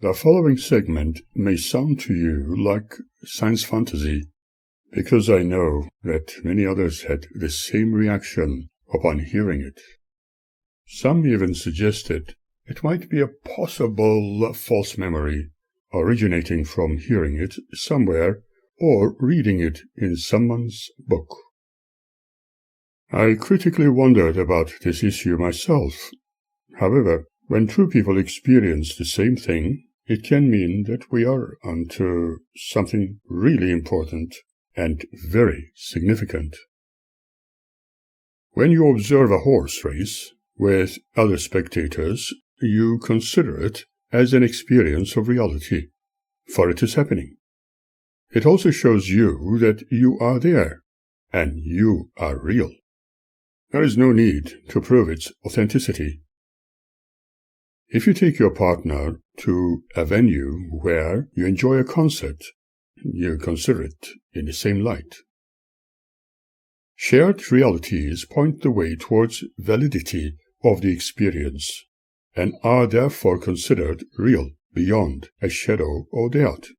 The following segment may sound to you like science fantasy, because I know that many others had the same reaction upon hearing it. Some even suggested it might be a possible false memory, originating from hearing it somewhere or reading it in someone's book. I critically wondered about this issue myself. However, when two people experience the same thing, it can mean that we are onto something really important and very significant. When you observe a horse race with other spectators, you consider it as an experience of reality, for it is happening. It also shows you that you are there, and you are real. There is no need to prove its authenticity. If you take your partner to a venue where you enjoy a concert, you consider it in the same light. Shared realities point the way towards validity of the experience, and are therefore considered real beyond a shadow of doubt.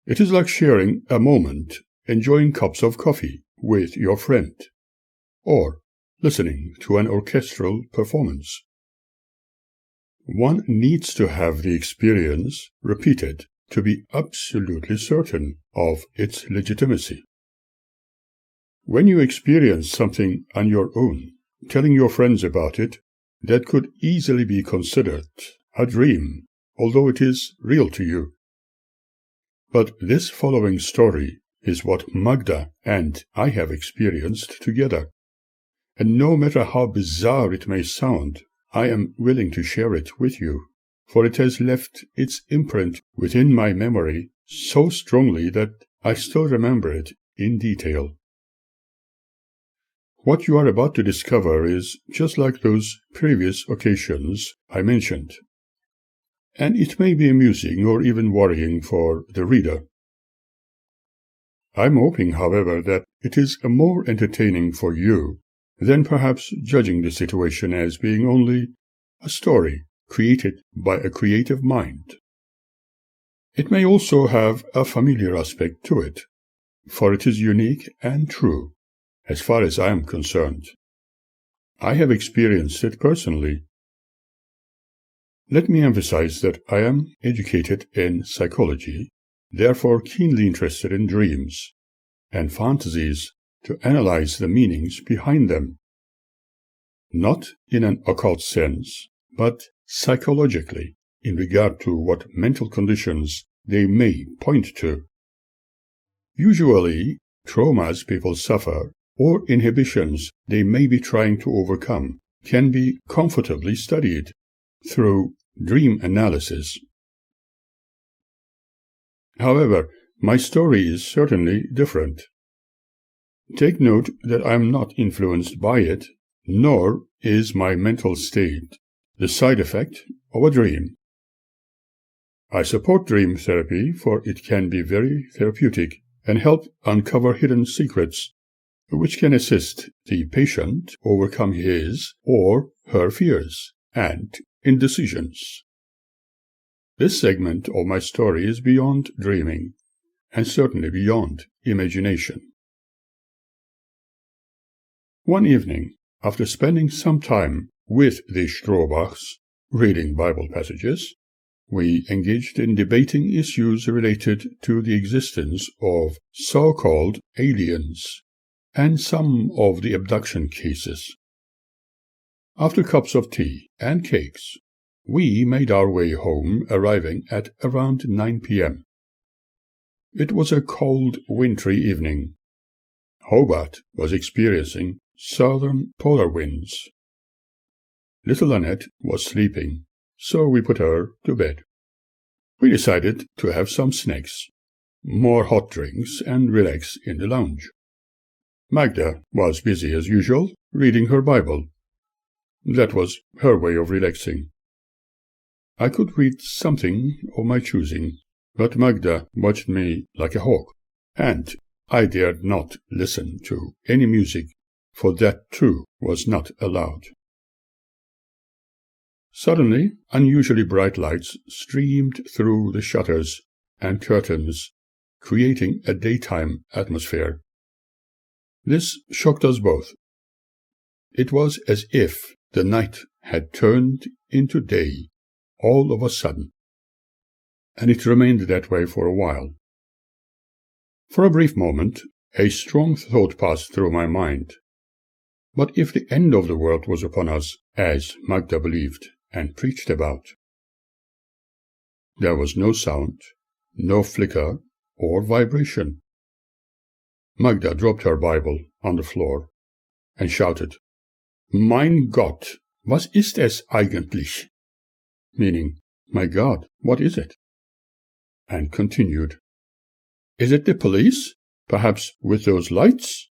It is like sharing a moment, enjoying cups of coffee with your friend, or listening to an orchestral performance. One needs to have the experience repeated to be absolutely certain of its legitimacy. When you experience something on your own, telling your friends about it, that could easily be considered a dream, although it is real to you. But this following story is what Magda and I have experienced together, and no matter how bizarre it may sound, I am willing to share it with you, for it has left its imprint within my memory so strongly that I still remember it in detail. What you are about to discover is just like those previous occasions I mentioned, and it may be amusing or even worrying for the reader. I'm hoping, however, that it is more entertaining for you than perhaps judging the situation as being only a story created by a creative mind. It may also have a familiar aspect to it, for it is unique and true, as far as I am concerned. I have experienced it personally. Let me emphasize that I am educated in psychology, therefore keenly interested in dreams and fantasies to analyze the meanings behind them. Not in an occult sense, but psychologically, in regard to what mental conditions they may point to. Usually, traumas people suffer or inhibitions they may be trying to overcome can be comfortably studied through dream analysis. However, my story is certainly different. Take note that I am not influenced by it, nor is my mental state the side effect of a dream. I support dream therapy, for it can be very therapeutic and help uncover hidden secrets, which can assist the patient overcome his or her fears and indecisions. This segment of my story is beyond dreaming, and certainly beyond imagination. One evening, after spending some time with the Strohbachs, reading Bible passages, we engaged in debating issues related to the existence of so-called aliens and some of the abduction cases. After cups of tea and cakes, we made our way home, arriving at around 9 p.m. It was a cold, wintry evening. Hobart was experiencing southern polar winds. Little Annette was sleeping, so we put her to bed. We decided to have some snacks, more hot drinks, and relax in the lounge. Magda was busy as usual, reading her Bible. That was her way of relaxing. I could read something of my choosing, but Magda watched me like a hawk, and I dared not listen to any music, for that too was not allowed. Suddenly, unusually bright lights streamed through the shutters and curtains, creating a daytime atmosphere. This shocked us both. It was as if the night had turned into day all of a sudden, and it remained that way for a while. For a brief moment, a strong thought passed through my mind. What if the end of the world was upon us, as Magda believed and preached about? There was no sound, no flicker or vibration. Magda dropped her Bible on the floor and shouted, "Mein Gott, was ist es eigentlich?" Meaning, "My God, what is it?" And continued, "Is it the police? Perhaps with those lights?"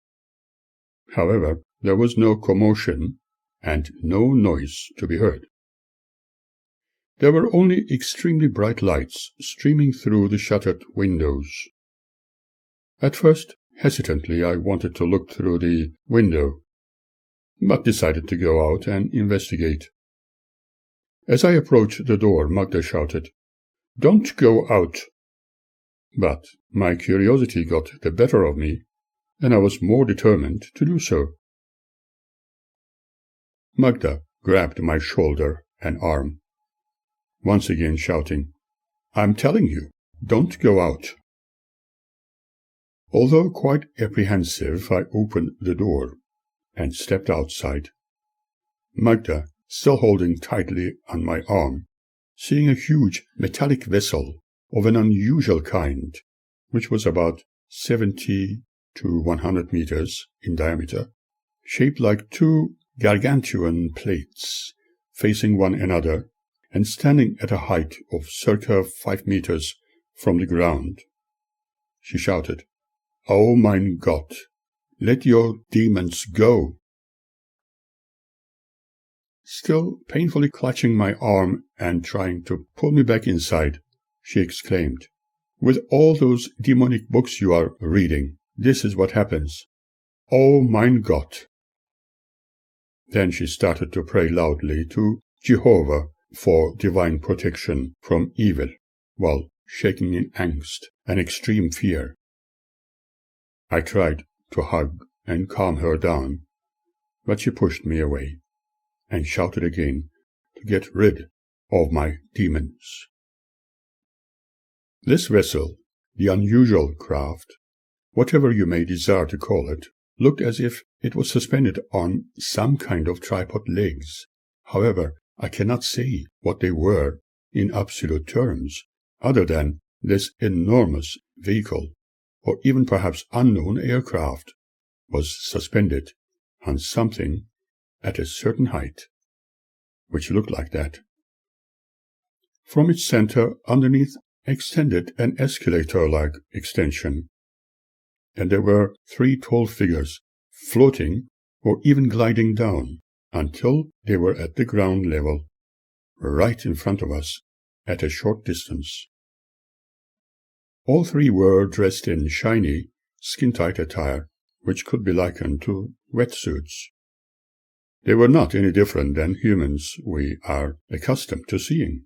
However, there was no commotion and no noise to be heard. There were only extremely bright lights streaming through the shuttered windows. At first, hesitantly, I wanted to look through the window, but decided to go out and investigate. As I approached the door, Magda shouted, "Don't go out!" But my curiosity got the better of me, and I was more determined to do so. Magda grabbed my shoulder and arm, once again shouting, "I'm telling you, don't go out." Although quite apprehensive, I opened the door and stepped outside. Magda, still holding tightly on my arm, seeing a huge metallic vessel of an unusual kind, which was about 70 to 100 meters in diameter, shaped like two gargantuan plates, facing one another and standing at a height of circa 5 meters from the ground. She shouted, "Oh mein Gott, let your demons go." Still painfully clutching my arm and trying to pull me back inside, she exclaimed, "With all those demonic books you are reading, this is what happens. Oh mein Gott." Then she started to pray loudly to Jehovah for divine protection from evil, while shaking in angst and extreme fear. I tried to hug and calm her down, but she pushed me away and shouted again to get rid of my demons. This vessel, the unusual craft, whatever you may desire to call it, looked as if it was suspended on some kind of tripod legs. However, I cannot say what they were in absolute terms, other than this enormous vehicle, or even perhaps unknown aircraft, was suspended on something at a certain height, which looked like that. From its center underneath extended an escalator-like extension, and there were 3 tall figures floating or even gliding down until they were at the ground level, right in front of us at a short distance. All 3 were dressed in shiny, skin-tight attire, which could be likened to wetsuits. They were not any different than humans we are accustomed to seeing,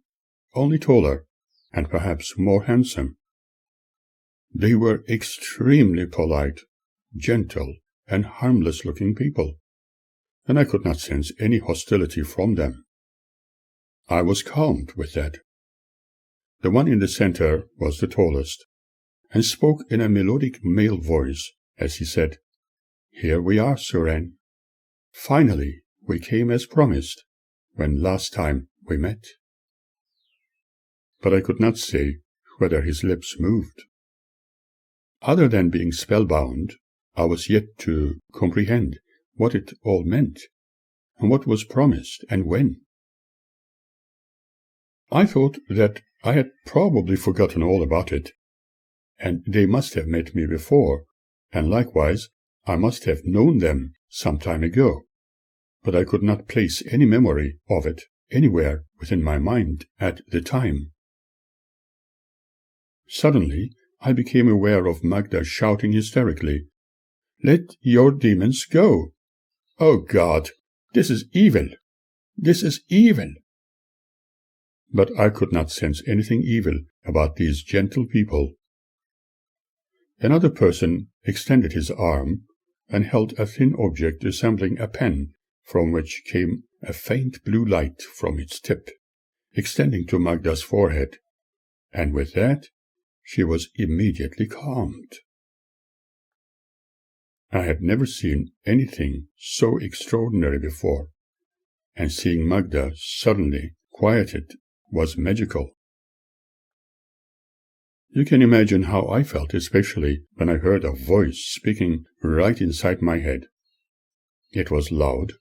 only taller and perhaps more handsome. They were extremely polite, gentle, and harmless-looking people, and I could not sense any hostility from them. I was calmed with that. The one in the center was the tallest, and spoke in a melodic male voice as he said, "Here we are, Suren. Finally, we came as promised, when last time we met." But I could not say whether his lips moved. Other than being spellbound, I was yet to comprehend what it all meant, and what was promised, and when. I thought that I had probably forgotten all about it, and they must have met me before, and likewise I must have known them some time ago, but I could not place any memory of it anywhere within my mind at the time. Suddenly, I became aware of Magda shouting hysterically, "Let your demons go! Oh God, this is evil! This is evil!" but I could not sense anything evil about these gentle people. Another person extended his arm and held a thin object resembling a pen, from which came a faint blue light from its tip, extending to Magda's forehead, and with that she was immediately calmed. I had never seen anything so extraordinary before, and seeing Magda suddenly quieted was magical. You can imagine how I felt, especially when I heard a voice speaking right inside my head. It was loud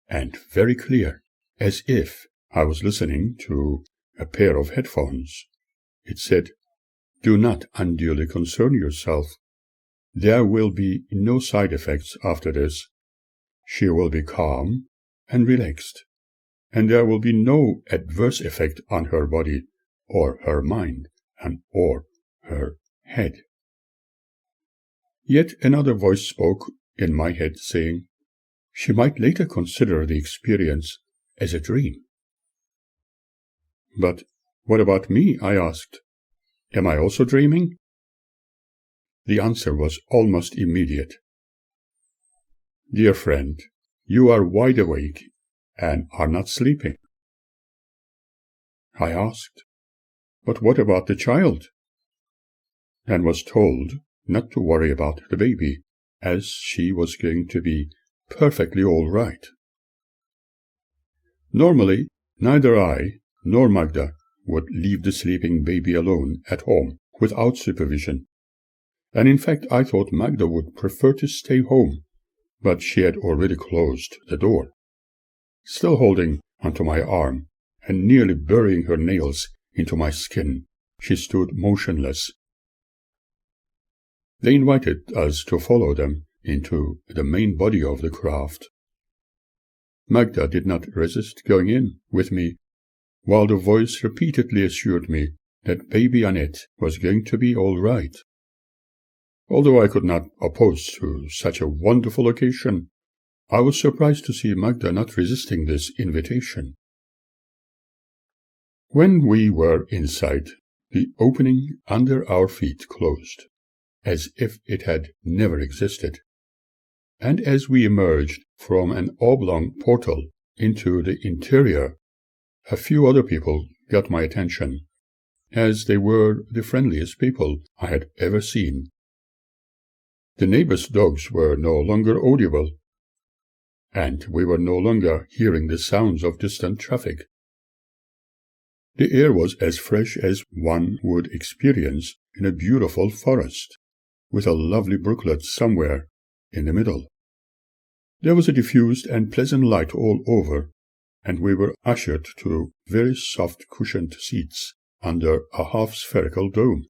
and very clear, as if I was listening to a pair of headphones. It said, "Do not unduly concern yourself. There will be no side effects after this. She will be calm and relaxed, and there will be no adverse effect on her body or her mind or her head." Yet another voice spoke in my head, saying, she might later consider the experience as a dream. "But what about me?" I asked. "Am I also dreaming?" The answer was almost immediate. "Dear friend, you are wide awake and are not sleeping." I asked, "But what about the child?" and was told not to worry about the baby, as she was going to be perfectly all right. Normally, neither I nor Magda would leave the sleeping baby alone at home without supervision, and in fact I thought Magda would prefer to stay home, but she had already closed the door. Still holding onto my arm and nearly burying her nails into my skin, she stood motionless. They invited us to follow them into the main body of the craft. Magda did not resist going in with me, while the voice repeatedly assured me that baby Annette was going to be all right. Although I could not oppose to such a wonderful occasion, I was surprised to see Magda not resisting this invitation. When we were inside, the opening under our feet closed, as if it had never existed, and as we emerged from an oblong portal into the interior, a few other people got my attention, as they were the friendliest people I had ever seen. The neighbors' dogs were no longer audible, and we were no longer hearing the sounds of distant traffic. The air was as fresh as one would experience in a beautiful forest, with a lovely brooklet somewhere in the middle. There was a diffused and pleasant light all over, and we were ushered to very soft cushioned seats under a half-spherical dome.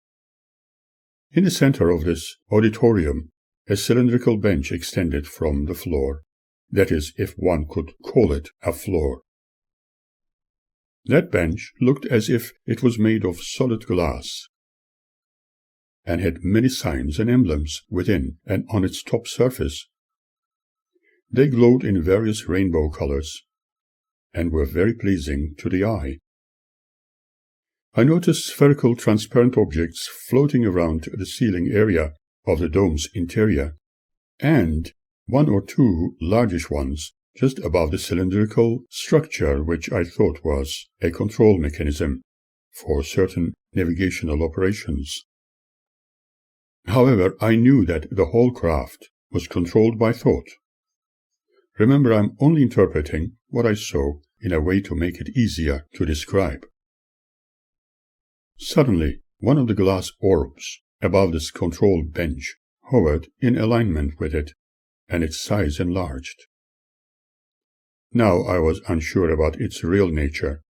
In the center of this auditorium, a cylindrical bench extended from the floor, that is, if one could call it a floor. That bench looked as if it was made of solid glass, and had many signs and emblems within and on its top surface. They glowed in various rainbow colors, and were very pleasing to the eye. I noticed spherical transparent objects floating around the ceiling area of the dome's interior, and one or two largish ones just above the cylindrical structure, which I thought was a control mechanism for certain navigational operations. However, I knew that the whole craft was controlled by thought. Remember, I'm only interpreting what I saw in a way to make it easier to describe. Suddenly, one of the glass orbs above this control bench hovered in alignment with it, and its size enlarged. Now I was unsure about its real nature.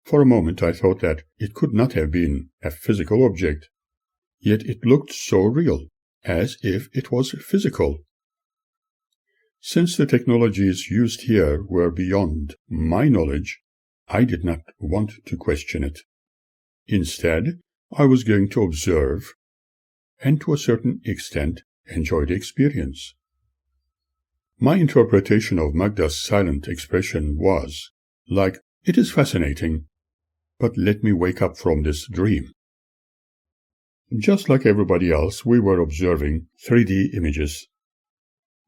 For a moment I thought that it could not have been a physical object, yet it looked so real, as if it was physical. Since the technologies used here were beyond my knowledge, I did not want to question it. Instead, I was going to observe, and to a certain extent enjoy the experience. My interpretation of Magda's silent expression was, like, "It is fascinating. but let me wake up from this dream. Just like everybody else, we were observing 3D images.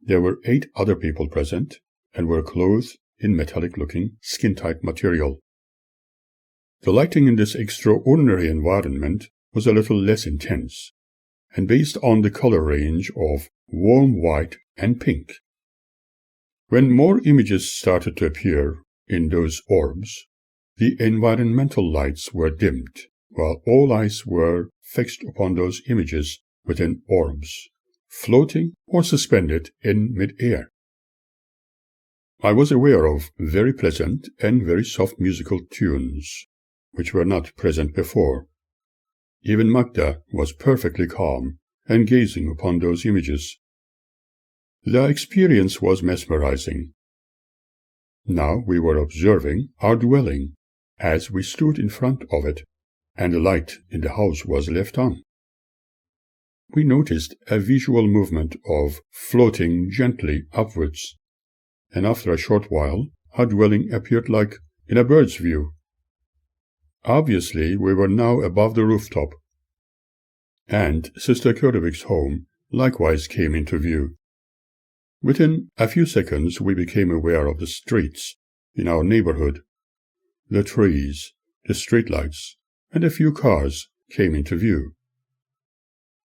There were 8 other people present and were clothed in metallic-looking, skin-tight material. The lighting in this extraordinary environment was a little less intense, and based on the color range of warm white and pink. When more images started to appear in those orbs, the environmental lights were dimmed, while all eyes were fixed upon those images within orbs, floating or suspended in mid-air. I was aware of very pleasant and very soft musical tunes, which were not present before. Even Magda was perfectly calm and gazing upon those images. The experience was mesmerizing. Now we were observing our dwelling as we stood in front of it, and the light in the house was left on. We noticed a visual movement of floating gently upwards, and after a short while our dwelling appeared like in a bird's view. Obviously, we were now above the rooftop, and Sister Kurdovik's home likewise came into view. Within a few seconds we became aware of the streets in our neighborhood. The trees, the streetlights, and a few cars came into view.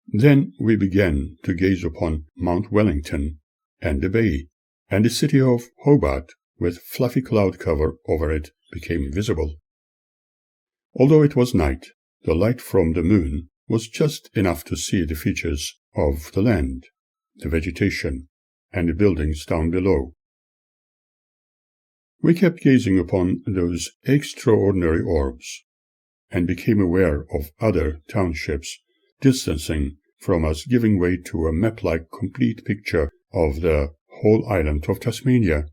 Then we began to gaze upon Mount Wellington and the bay, and the city of Hobart, with fluffy cloud cover over it, became visible. Although it was night, the light from the moon was just enough to see the features of the land, the vegetation, and the buildings down below. We kept gazing upon those extraordinary orbs, and became aware of other townships distancing from us, giving way to a map-like complete picture of the whole island of Tasmania.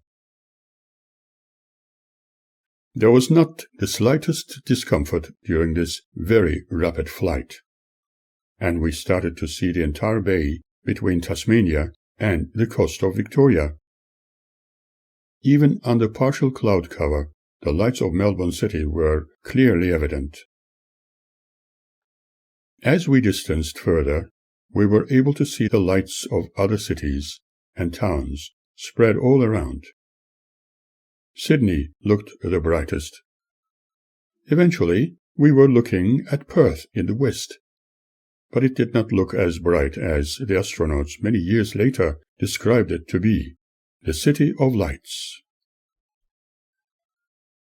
There was not the slightest discomfort during this very rapid flight, and we started to see the entire bay between Tasmania and the coast of Victoria. Even under partial cloud cover, the lights of Melbourne City were clearly evident. As we distanced further, we were able to see the lights of other cities and towns spread all around. Sydney looked the brightest. Eventually, we were looking at Perth in the west, but it did not look as bright as the astronauts many years later described it to be, the City of Lights.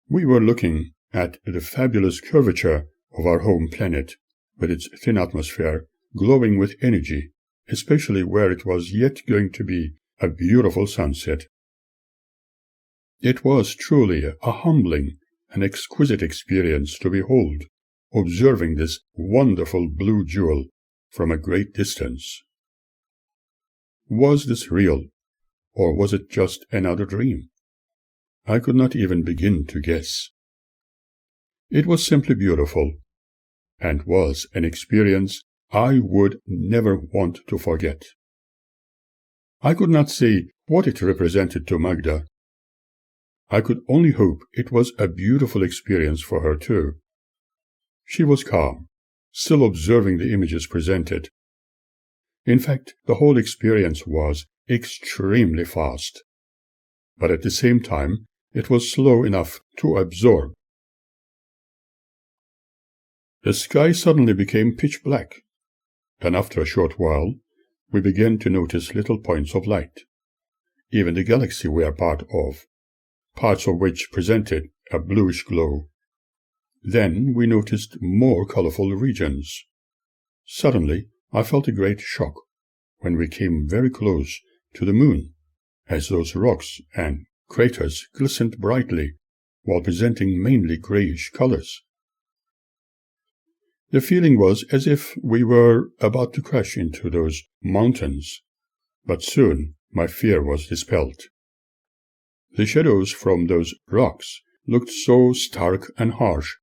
We were looking at the fabulous curvature of our home planet, with its thin atmosphere glowing with energy, especially where it was yet going to be a beautiful sunset. It was truly a humbling and exquisite experience to behold, observing this wonderful blue jewel from a great distance. Was this real, or was it just another dream? I could not even begin to guess. It was simply beautiful, and was an experience I would never want to forget. I could not say what it represented to Magda. I could only hope it was a beautiful experience for her too. She was calm, still observing the images presented. In fact, the whole experience was extremely fast, but at the same time it was slow enough to absorb. The sky suddenly became pitch black, and after a short while we began to notice little points of light. Even the galaxy we are part of, parts of which presented a bluish glow. Then we noticed more colorful regions. Suddenly I felt a great shock when we came very close to the moon, as those rocks and craters glistened brightly while presenting mainly grayish colors. The feeling was as if we were about to crash into those mountains, but soon my fear was dispelled. The shadows from those rocks looked so stark and harsh.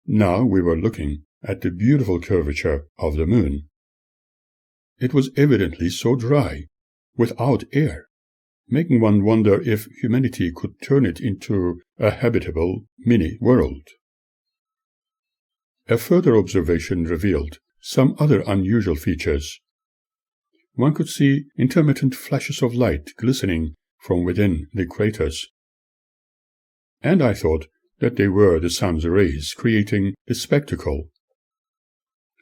Now we were looking at the beautiful curvature of the moon. It was evidently so dry, without air, making one wonder if humanity could turn it into a habitable mini-world. A further observation revealed some other unusual features. One could see intermittent flashes of light glistening from within the craters. And I thought that they were the sun's rays creating the spectacle.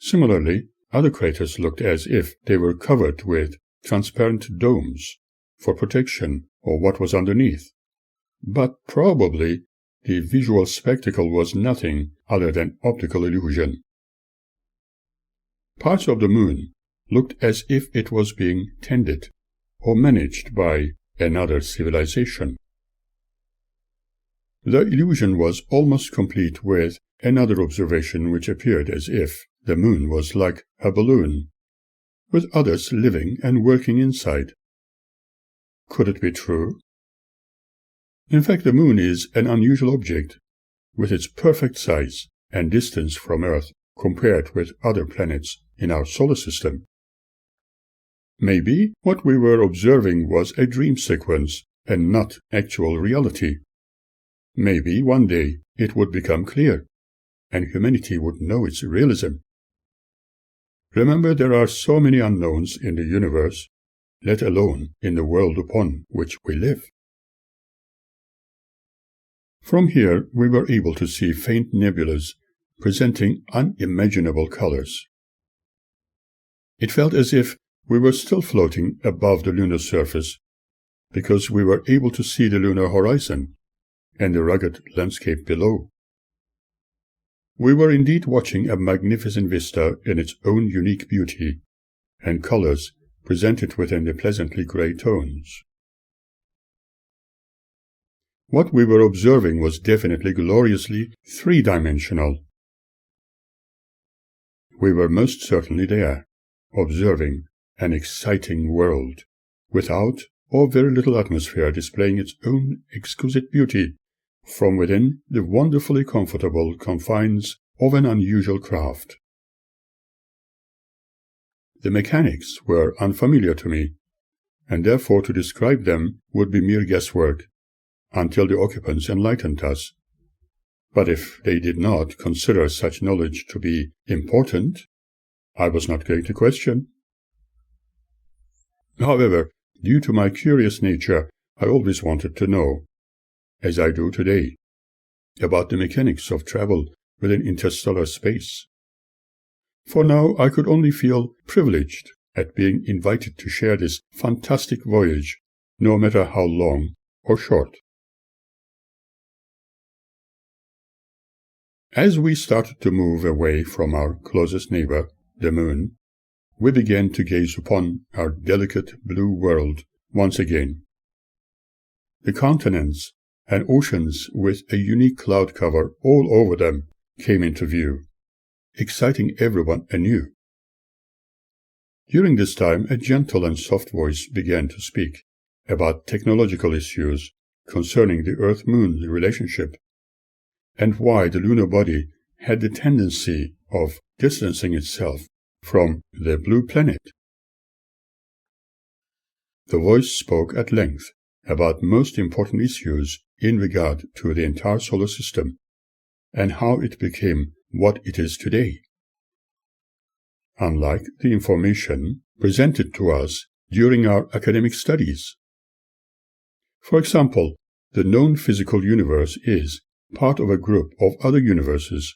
Similarly, other craters looked as if they were covered with transparent domes for protection of what was underneath. But probably the visual spectacle was nothing other than optical illusion. Parts of the moon looked as if it was being tended or managed by another civilization. The illusion was almost complete with another observation which appeared as if the moon was like a balloon, with others living and working inside. Could it be true? In fact, the moon is an unusual object, with its perfect size and distance from Earth compared with other planets in our solar system. Maybe what we were observing was a dream sequence and not actual reality. Maybe one day it would become clear, and humanity would know its realism. Remember, there are so many unknowns in the universe, let alone in the world upon which we live. From here we were able to see faint nebulas presenting unimaginable colors. It felt as if we were still floating above the lunar surface, because we were able to see the lunar horizon and the rugged landscape below. We were indeed watching a magnificent vista in its own unique beauty, and colors presented within the pleasantly grey tones. What we were observing was definitely gloriously three-dimensional. We were most certainly there, observing an exciting world, without or very little atmosphere displaying its own exquisite beauty from within the wonderfully comfortable confines of an unusual craft. The mechanics were unfamiliar to me, and therefore to describe them would be mere guesswork, until the occupants enlightened us. But if they did not consider such knowledge to be important, I was not going to question. However, due to my curious nature, I always wanted to know, as I do today, about the mechanics of travel within interstellar space. For now I could only feel privileged at being invited to share this fantastic voyage, no matter how long or short. As we started to move away from our closest neighbor, the moon, we began to gaze upon our delicate blue world once again. The continents and oceans with a unique cloud cover all over them came into view, exciting everyone anew. During this time, a gentle and soft voice began to speak about technological issues concerning the Earth-Moon relationship, and why the lunar body had the tendency of distancing itself from the blue planet. The voice spoke at length about most important issues in regard to the entire solar system, and how it became what it is today. Unlike the information presented to us during our academic studies. For example, the known physical universe is part of a group of other universes,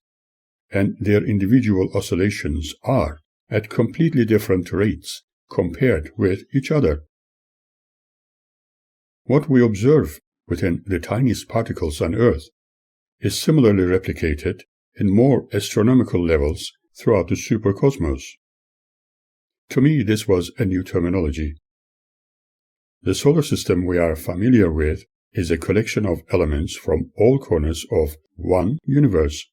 and their individual oscillations are at completely different rates compared with each other. What we observe within the tiniest particles on Earth is similarly replicated in more astronomical levels throughout the supercosmos. To me, this was a new terminology. The solar system we are familiar with is a collection of elements from all corners of one universe.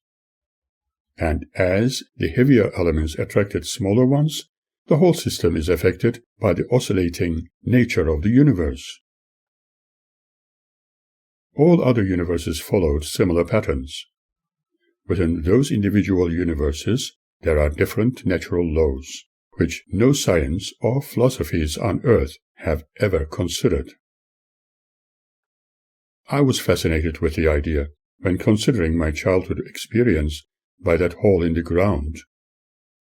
And as the heavier elements attracted smaller ones, the whole system is affected by the oscillating nature of the universe. All other universes followed similar patterns. Within those individual universes, there are different natural laws, which no science or philosophies on Earth have ever considered. I was fascinated with the idea when considering my childhood experience by that hole in the ground,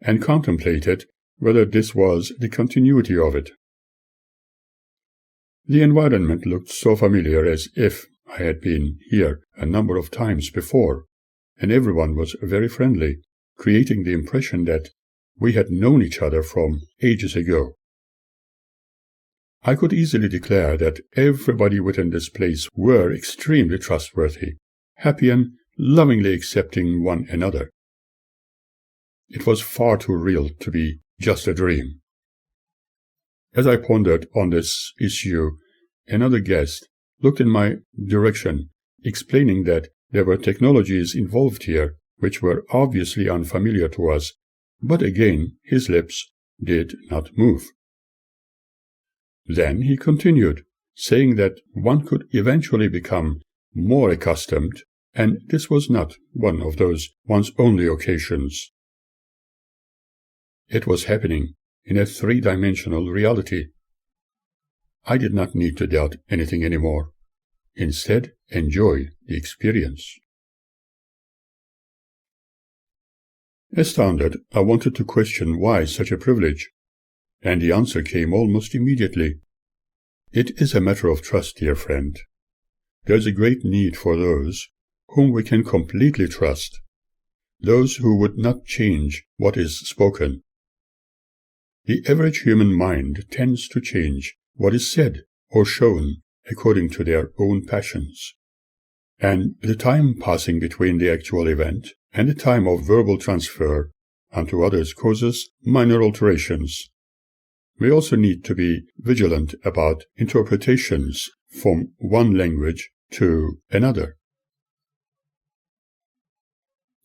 and contemplated whether this was the continuity of it. The environment looked so familiar, as if I had been here a number of times before, and everyone was very friendly, creating the impression that we had known each other from ages ago. I could easily declare that everybody within this place were extremely trustworthy, happy and lovingly accepting one another. It was far too real to be just a dream. As I pondered on this issue, another guest looked in my direction, explaining that there were technologies involved here which were obviously unfamiliar to us, but again his lips did not move. Then he continued, saying that one could eventually become more accustomed, and this was not one of those once-only occasions. It was happening in a three-dimensional reality. I did not need to doubt anything anymore. Instead, enjoy the experience. Astounded, I wanted to question why such a privilege, and the answer came almost immediately. It is a matter of trust, dear friend. There is a great need for those whom we can completely trust, those who would not change what is spoken. The average human mind tends to change what is said or shown according to their own passions, and the time passing between the actual event and the time of verbal transfer unto others causes minor alterations. We also need to be vigilant about interpretations from one language to another.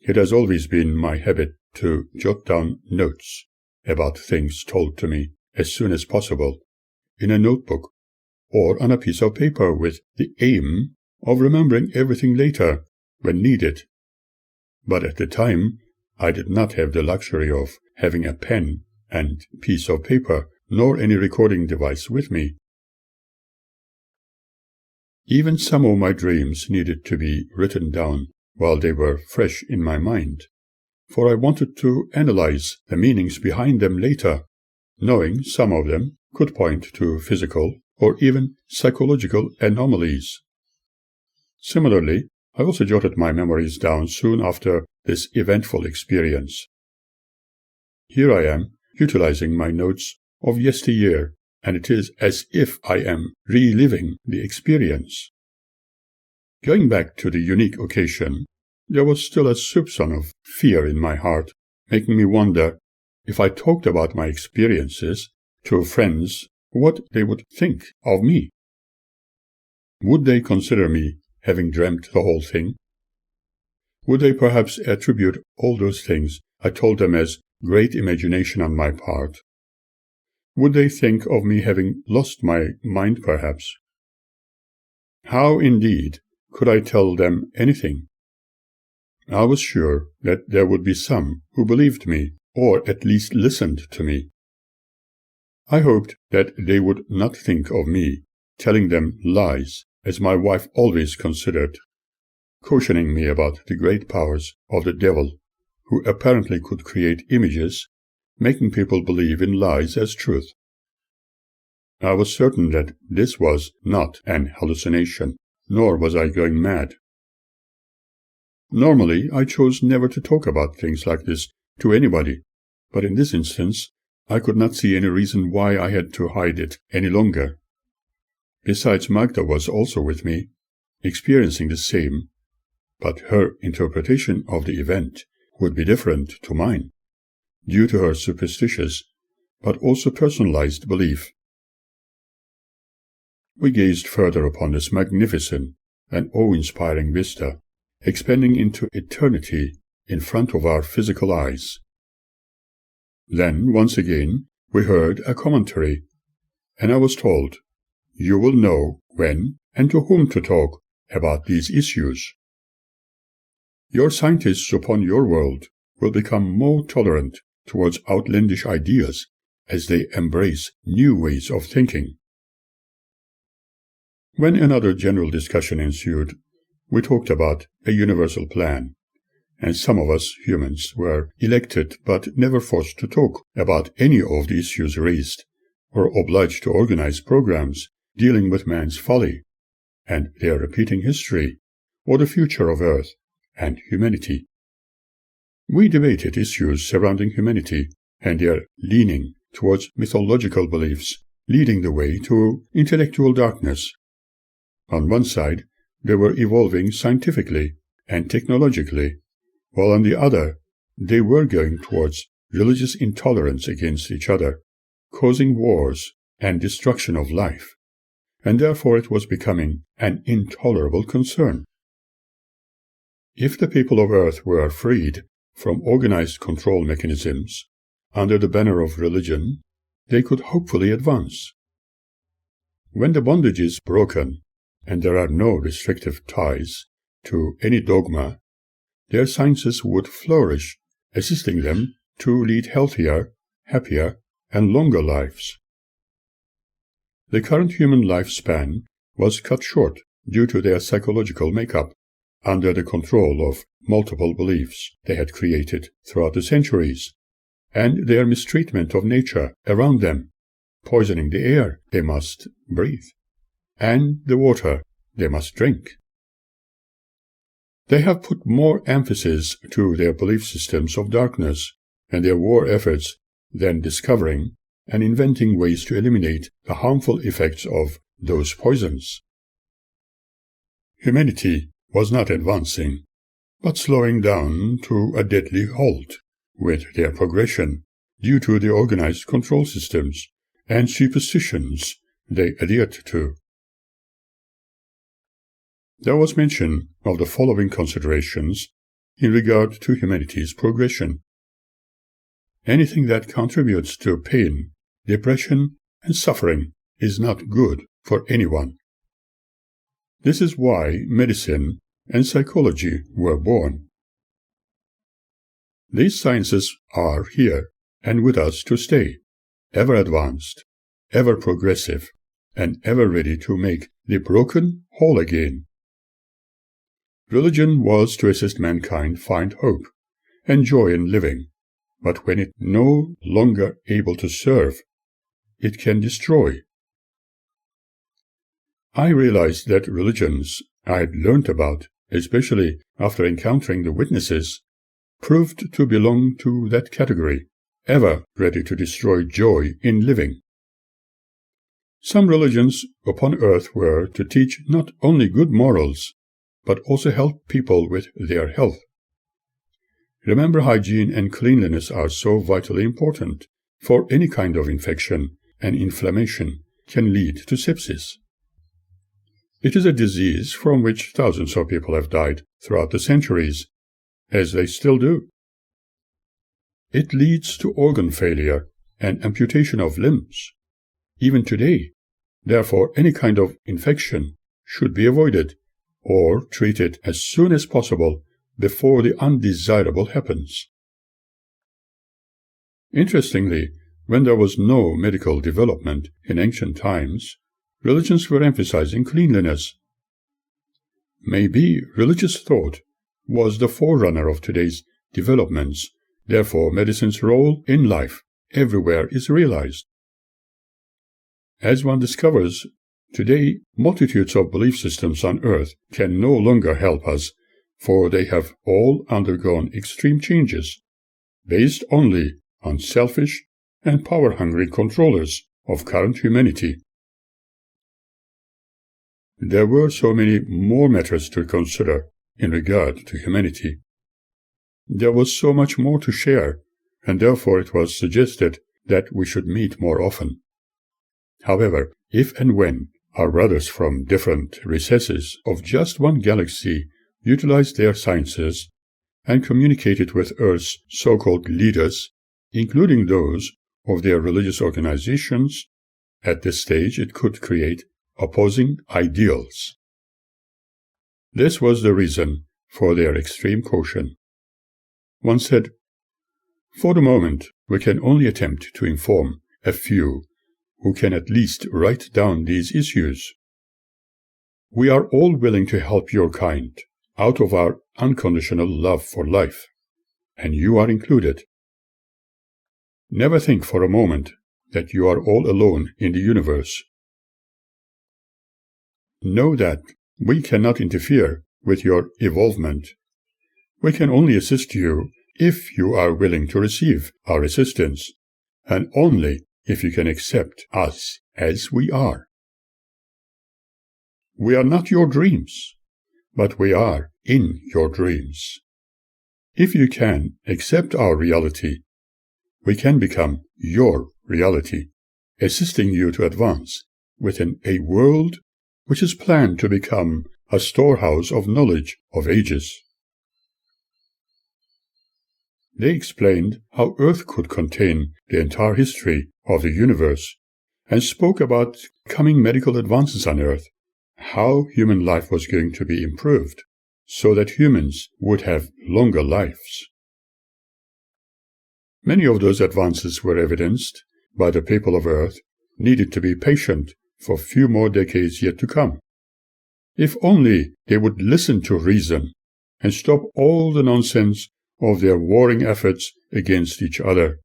It has always been my habit to jot down notes about things told to me as soon as possible in a notebook or on a piece of paper, with the aim of remembering everything later when needed. But at the time, I did not have the luxury of having a pen and piece of paper, nor any recording device with me. Even some of my dreams needed to be written down while they were fresh in my mind, for I wanted to analyze the meanings behind them later, knowing some of them could point to physical or even psychological anomalies. Similarly, I also jotted my memories down soon after this eventful experience. Here I am, utilizing my notes of yesteryear, and it is as if I am reliving the experience. Going back to the unique occasion, there was still a soupçon of fear in my heart, making me wonder, if I talked about my experiences to friends, what they would think of me. Would they consider me having dreamt the whole thing? Would they perhaps attribute all those things I told them as great imagination on my part? Would they think of me having lost my mind, perhaps? How, indeed, could I tell them anything? I was sure that there would be some who believed me, or at least listened to me. I hoped that they would not think of me telling them lies, as my wife always considered, cautioning me about the great powers of the devil, who apparently could create images, making people believe in lies as truth. I was certain that this was not an hallucination, nor was I going mad. Normally, I chose never to talk about things like this to anybody, but in this instance, I could not see any reason why I had to hide it any longer. Besides, Magda was also with me, experiencing the same, but her interpretation of the event would be different to mine, due to her superstitious, but also personalized belief. We gazed further upon this magnificent and awe-inspiring vista, expanding into eternity in front of our physical eyes. Then, once again, we heard a commentary, and I was told, "You will know when and to whom to talk about these issues. Your scientists upon your world will become more tolerant towards outlandish ideas as they embrace new ways of thinking." When another general discussion ensued, we talked about a universal plan, and some of us humans were elected but never forced to talk about any of the issues raised, or obliged to organize programs dealing with man's folly and their repeating history, or the future of Earth and humanity. We debated issues surrounding humanity and their leaning towards mythological beliefs, leading the way to intellectual darkness. On one side, they were evolving scientifically and technologically, while on the other, they were going towards religious intolerance against each other, causing wars and destruction of life, and therefore it was becoming an intolerable concern. If the people of Earth were freed from organized control mechanisms under the banner of religion, they could hopefully advance. When the bondage is broken and there are no restrictive ties to any dogma, their sciences would flourish, assisting them to lead healthier, happier, and longer lives. The current human lifespan was cut short due to their psychological makeup, under the control of multiple beliefs they had created throughout the centuries, and their mistreatment of nature around them, poisoning the air they must breathe, and the water they must drink. They have put more emphasis to their belief systems of darkness and their war efforts than discovering and inventing ways to eliminate the harmful effects of those poisons. Humanity was not advancing, but slowing down to a deadly halt with their progression due to the organized control systems and superstitions they adhered to. There was mention of the following considerations in regard to humanity's progression. Anything that contributes to pain, depression, and suffering is not good for anyone. This is why medicine and psychology were born. These sciences are here and with us to stay, ever advanced, ever progressive, and ever ready to make the broken whole again. Religion was to assist mankind find hope and joy in living, but when it no longer able to serve, it can destroy. I realized that religions I had learnt about, especially after encountering the witnesses, proved to belong to that category, ever ready to destroy joy in living. Some religions upon earth were to teach not only good morals, but also help people with their health. Remember, hygiene and cleanliness are so vitally important, for any kind of infection and inflammation can lead to sepsis. It is a disease from which thousands of people have died throughout the centuries, as they still do. It leads to organ failure and amputation of limbs, even today. Therefore, any kind of infection should be avoided or treated as soon as possible before the undesirable happens. Interestingly, when there was no medical development in ancient times, religions were emphasizing cleanliness. Maybe religious thought was the forerunner of today's developments, therefore medicine's role in life everywhere is realized. As one discovers, today multitudes of belief systems on earth can no longer help us, for they have all undergone extreme changes, based only on selfish and power-hungry controllers of current humanity. There were so many more matters to consider in regard to humanity. There was so much more to share, and therefore it was suggested that we should meet more often. However, if and when our brothers from different recesses of just one galaxy utilized their sciences and communicated with Earth's so-called leaders, including those of their religious organizations, at this stage it could create opposing ideals. This was the reason for their extreme caution. One said, "For the moment, we can only attempt to inform a few who can at least write down these issues. We are all willing to help your kind out of our unconditional love for life, and you are included. Never think for a moment that you are all alone in the universe. Know that we cannot interfere with your evolvement. We can only assist you if you are willing to receive our assistance, and only if you can accept us as we are. We are not your dreams, but we are in your dreams. If you can accept our reality, we can become your reality, assisting you to advance within a world which is planned to become a storehouse of knowledge of ages. They explained how Earth could contain the entire history of the universe and spoke about coming medical advances on Earth, how human life was going to be improved so that humans would have longer lives. Many of those advances were evidenced by the people of Earth needed to be patient for a few more decades yet to come. If only they would listen to reason and stop all the nonsense of their warring efforts against each other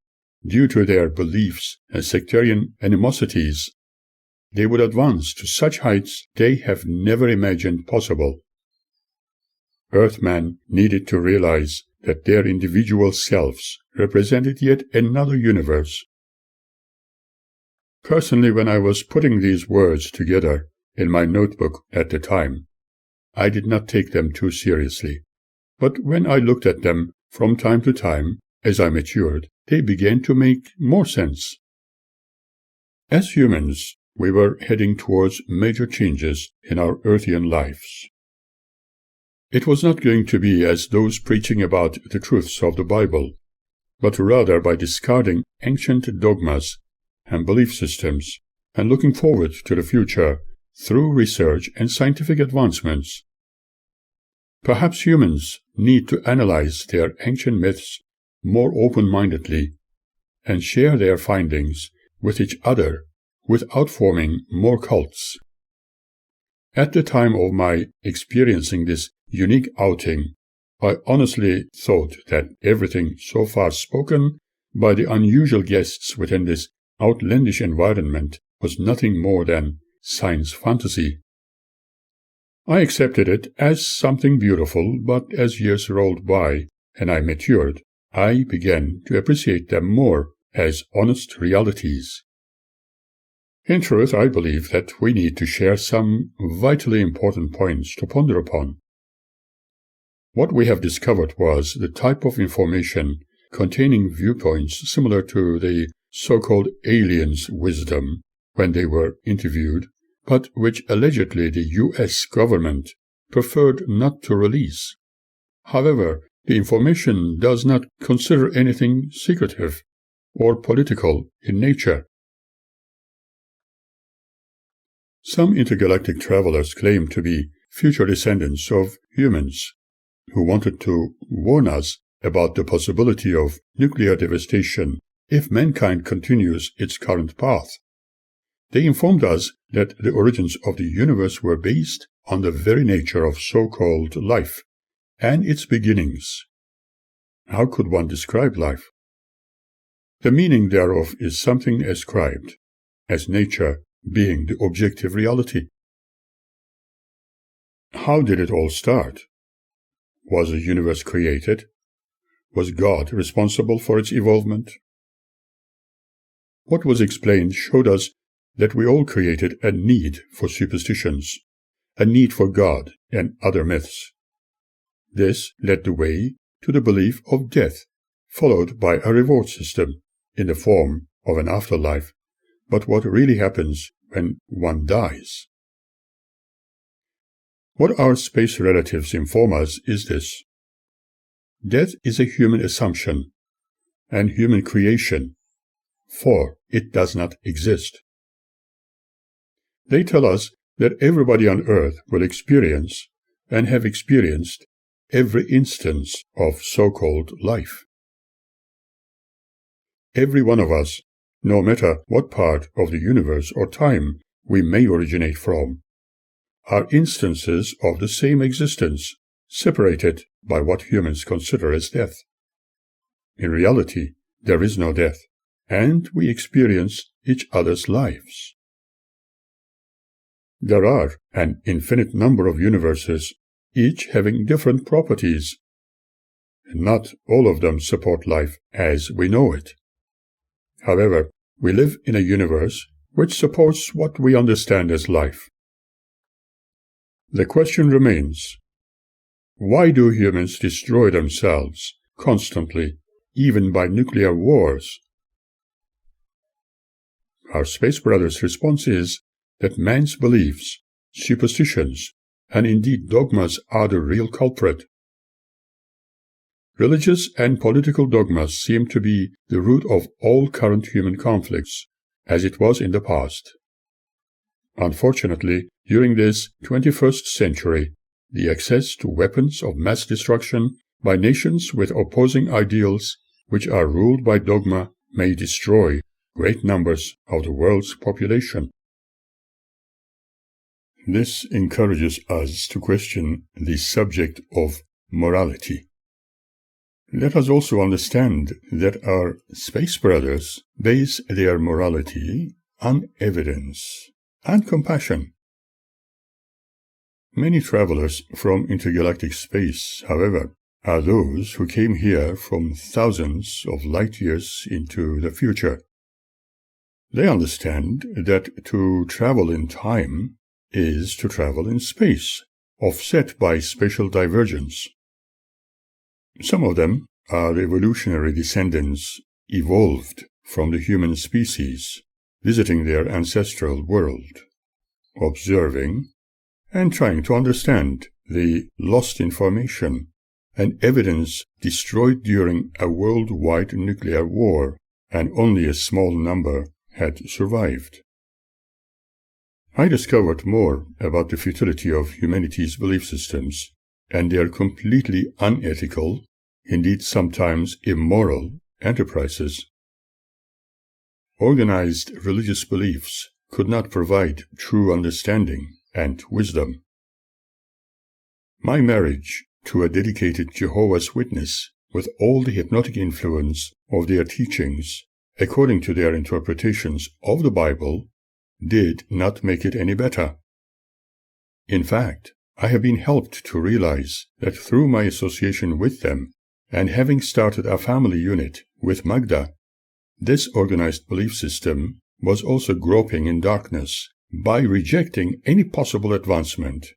due to their beliefs and sectarian animosities, they would advance to such heights they have never imagined possible. Earthmen needed to realize that their individual selves represented yet another universe. Personally, when I was putting these words together in my notebook at the time, I did not take them too seriously. But when I looked at them from time to time, as I matured, they began to make more sense. As humans, we were heading towards major changes in our earthian lives. It was not going to be as those preaching about the truths of the Bible, but rather by discarding ancient dogmas and belief systems and looking forward to the future through research and scientific advancements. Perhaps humans need to analyze their ancient myths more open-mindedly and share their findings with each other without forming more cults. At the time of my experiencing this unique outing, I honestly thought that everything so far spoken by the unusual guests within this outlandish environment was nothing more than science fantasy. I accepted it as something beautiful, but as years rolled by and I matured, I began to appreciate them more as honest realities. In truth, I believe that we need to share some vitally important points to ponder upon. What we have discovered was the type of information containing viewpoints similar to the so-called aliens' wisdom when they were interviewed, but which allegedly the U.S. government preferred not to release. However, the information does not consider anything secretive or political in nature. Some intergalactic travelers claim to be future descendants of humans who wanted to warn us about the possibility of nuclear devastation if mankind continues its current path. They informed us that the origins of the universe were based on the very nature of so-called life and its beginnings. How could one describe life? The meaning thereof is something ascribed, as nature being the objective reality. How did it all start? Was the universe created? Was God responsible for its evolvement? What was explained showed us that we all created a need for superstitions, a need for God and other myths. This led the way to the belief of death, followed by a reward system in the form of an afterlife. But what really happens when one dies? What our space relatives inform us is this: death is a human assumption and human creation, for it does not exist. They tell us that everybody on earth will experience and have experienced every instance of so-called life. Every one of us, no matter what part of the universe or time we may originate from, are instances of the same existence, separated by what humans consider as death. In reality, there is no death, and we experience each other's lives. There are an infinite number of universes, each having different properties. Not all of them support life as we know it. However, we live in a universe which supports what we understand as life. The question remains, why do humans destroy themselves constantly, even by nuclear wars? Our space brothers' response is that man's beliefs, superstitions, and indeed dogmas are the real culprit. Religious and political dogmas seem to be the root of all current human conflicts, as it was in the past. Unfortunately, during this 21st century, the access to weapons of mass destruction by nations with opposing ideals which are ruled by dogma may destroy great numbers of the world's population. This encourages us to question the subject of morality. Let us also understand that our space brothers base their morality on evidence and compassion. Many travelers from intergalactic space, however, are those who came here from thousands of light years into the future. They understand that to travel in time is to travel in space, offset by spatial divergence. Some of them are evolutionary descendants evolved from the human species, visiting their ancestral world, observing and trying to understand the lost information and evidence destroyed during a worldwide nuclear war, and only a small number had survived. I discovered more about the futility of humanity's belief systems and their completely unethical, indeed sometimes immoral, enterprises. Organized religious beliefs could not provide true understanding and wisdom. My marriage to a dedicated Jehovah's Witness, with all the hypnotic influence of their teachings, according to their interpretations of the Bible, did not make it any better. In fact, I have been helped to realize that through my association with them, and having started a family unit with Magda, this organized belief system was also groping in darkness by rejecting any possible advancement.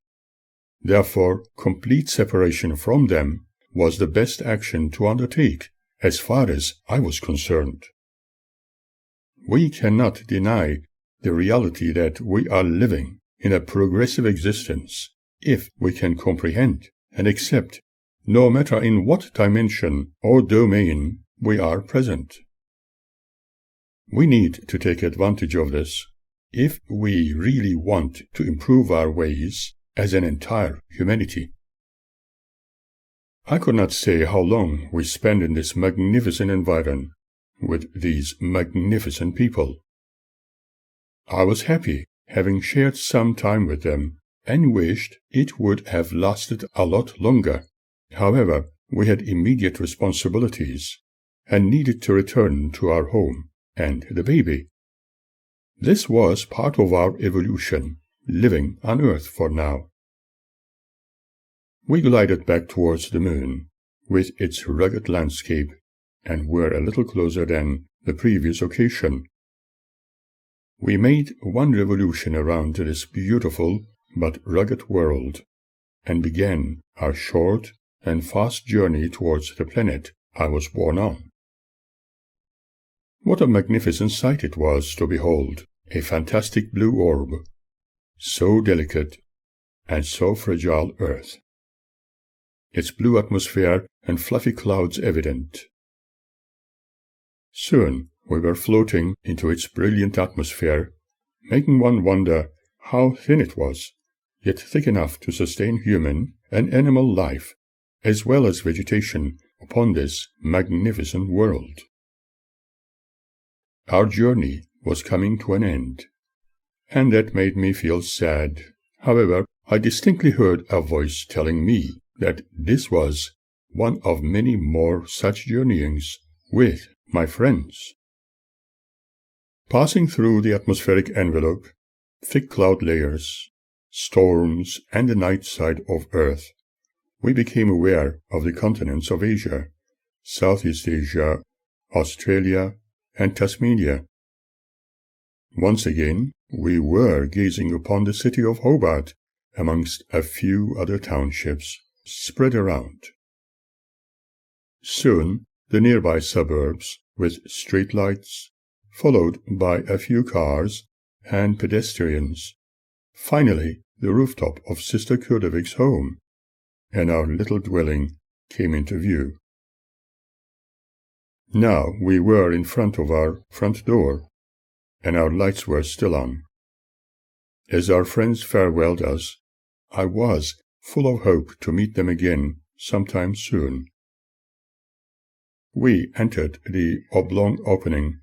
Therefore, complete separation from them was the best action to undertake, as far as I was concerned. We cannot deny the reality that we are living in a progressive existence if we can comprehend and accept, no matter in what dimension or domain we are present. We need to take advantage of this if we really want to improve our ways as an entire humanity. I could not say how long we spend in this magnificent environment with these magnificent people. I was happy having shared some time with them and wished it would have lasted a lot longer. However, we had immediate responsibilities and needed to return to our home and the baby. This was part of our evolution, living on Earth for now. We glided back towards the moon, with its rugged landscape, and were a little closer than the previous occasion. We made one revolution around this beautiful but rugged world, and began our short and fast journey towards the planet I was born on. What a magnificent sight it was to behold, a fantastic blue orb, so delicate and so fragile Earth. Its blue atmosphere and fluffy clouds evident. Soon we were floating into its brilliant atmosphere, making one wonder how thin it was, yet thick enough to sustain human and animal life, as well as vegetation, upon this magnificent world. Our journey was coming to an end, and that made me feel sad. However, I distinctly heard a voice telling me that this was one of many more such journeyings with my friends. Passing through the atmospheric envelope, thick cloud layers, storms, and the night side of Earth, we became aware of the continents of Asia, Southeast Asia, Australia, and Tasmania. Once again, we were gazing upon the city of Hobart amongst a few other townships spread around. Soon, the nearby suburbs with street lights, followed by a few cars and pedestrians. Finally, the rooftop of Sister Kurdovik's home, and our little dwelling came into view. Now we were in front of our front door, and our lights were still on. As our friends farewelled us, I was full of hope to meet them again sometime soon. We entered the oblong opening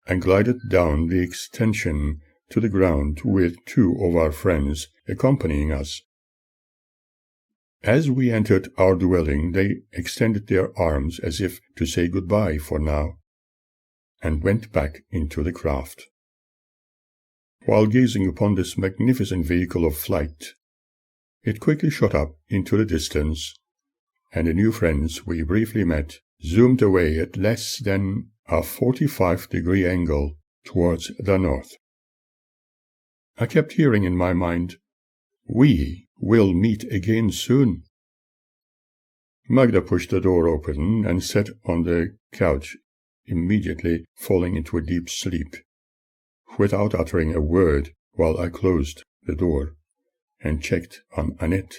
and glided down the extension to the ground with two of our friends accompanying us. As we entered our dwelling, they extended their arms as if to say goodbye for now, and went back into the craft. While gazing upon this magnificent vehicle of flight, it quickly shot up into the distance, and the new friends we briefly met zoomed away at less than a 45-degree angle towards the north. I kept hearing in my mind, "We will meet again soon." Magda pushed the door open and sat on the couch, immediately falling into a deep sleep, without uttering a word while I closed the door and checked on Annette.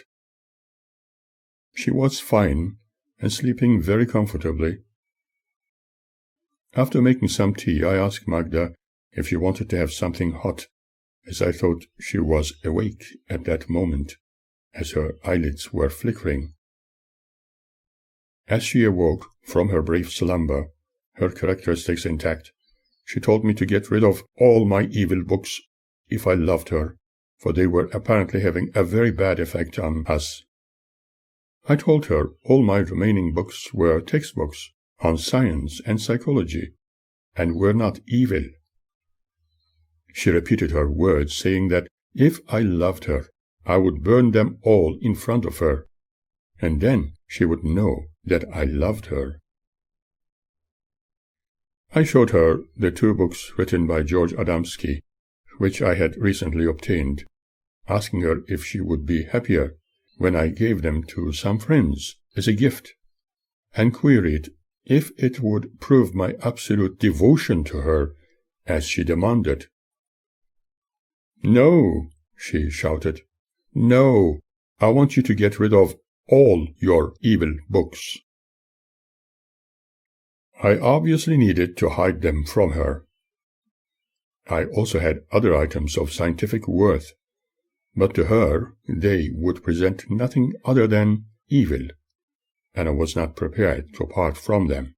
She was fine and sleeping very comfortably. After making some tea, I asked Magda if she wanted to have something hot, as I thought she was awake at that moment, as her eyelids were flickering. As she awoke from her brief slumber, her characteristics intact, she told me to get rid of all my evil books if I loved her, for they were apparently having a very bad effect on us. I told her all my remaining books were textbooks on science and psychology, and were not evil. She repeated her words, saying that if I loved her, I would burn them all in front of her, and then she would know that I loved her. I showed her the two books written by George Adamski, which I had recently obtained, asking her if she would be happier when I gave them to some friends as a gift, and queried if it would prove my absolute devotion to her, as she demanded. "No," she shouted. "No, I want you to get rid of all your evil books." I obviously needed to hide them from her. I also had other items of scientific worth, but to her they would present nothing other than evil, and I was not prepared to part from them.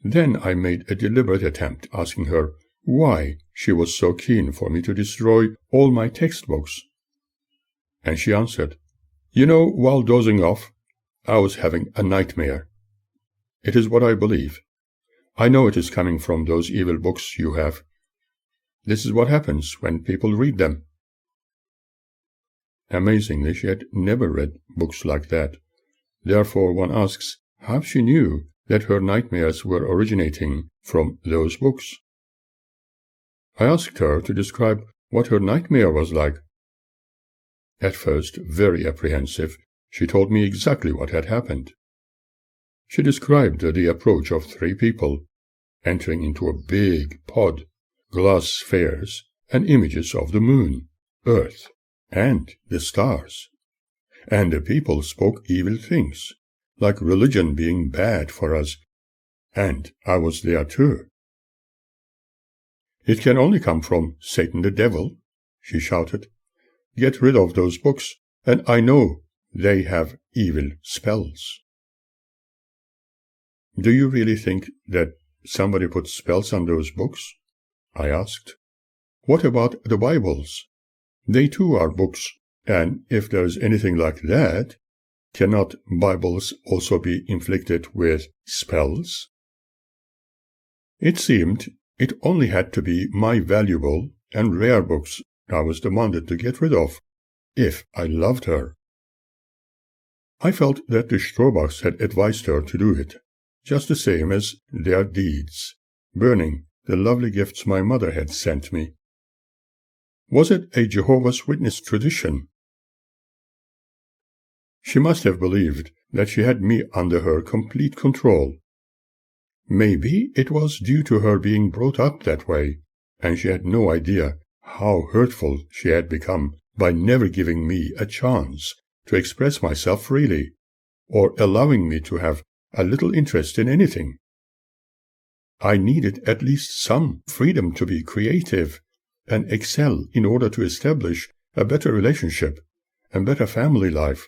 Then I made a deliberate attempt, asking her why she was so keen for me to destroy all my textbooks. And she answered, "You know, while dozing off, I was having a nightmare. It is what I believe. I know it is coming from those evil books you have. This is what happens when people read them." Amazingly, she had never read books like that. Therefore, one asks how she knew that her nightmares were originating from those books. I asked her to describe what her nightmare was like. At first, very apprehensive, she told me exactly what had happened. She described the approach of three people, entering into a big pod, glass spheres, and images of the moon, Earth, and the stars. And the people spoke evil things, like religion being bad for us, and I was there too. "It can only come from Satan the devil," she shouted. "Get rid of those books, and I know they have evil spells." "Do you really think that somebody put spells on those books?" I asked. "What about the Bibles? They too are books And if there's anything like that, cannot Bibles also be inflicted with spells? It seemed it only had to be my valuable and rare books I was demanded to get rid of, if I loved her. I felt that the Strohbachs had advised her to do it, just the same as their deeds, burning the lovely gifts my mother had sent me. Was it a Jehovah's Witness tradition? She must have believed that she had me under her complete control. Maybe it was due to her being brought up that way, and she had no idea how hurtful she had become by never giving me a chance to express myself freely, or allowing me to have a little interest in anything. I needed at least some freedom to be creative and excel in order to establish a better relationship and better family life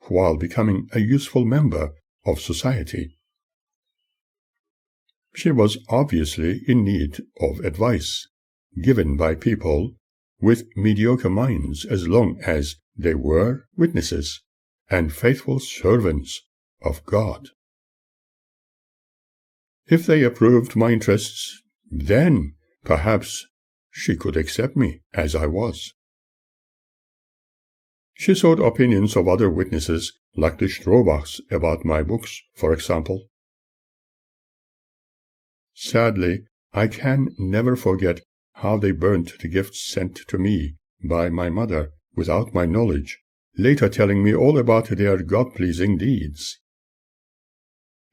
while becoming a useful member of society. She was obviously in need of advice, given by people with mediocre minds, as long as they were witnesses and faithful servants of God. If they approved my interests, then perhaps she could accept me as I was. She sought opinions of other witnesses, like the Strohbachs, about my books, for example. Sadly, I can never forget how they burnt the gifts sent to me by my mother without my knowledge, later telling me all about their God-pleasing deeds.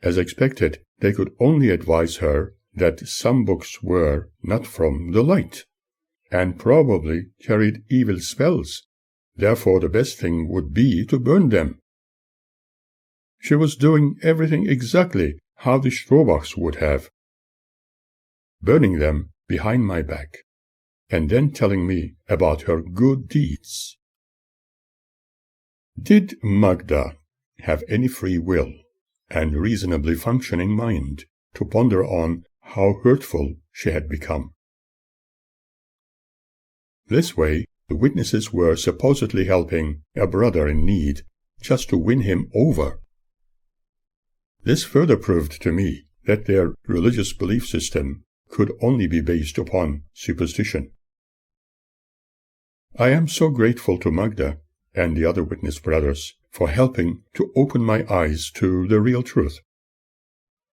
As expected, they could only advise her that some books were not from the light, and probably carried evil spells. Therefore, the best thing would be to burn them. She was doing everything exactly how the Strohbachs would have, burning them behind my back, and then telling me about her good deeds. Did Magda have any free will and reasonably functioning mind to ponder on how hurtful she had become? This way, the witnesses were supposedly helping a brother in need just to win him over. This further proved to me that their religious belief system could only be based upon superstition. I am so grateful to Magda and the other witness brothers for helping to open my eyes to the real truth.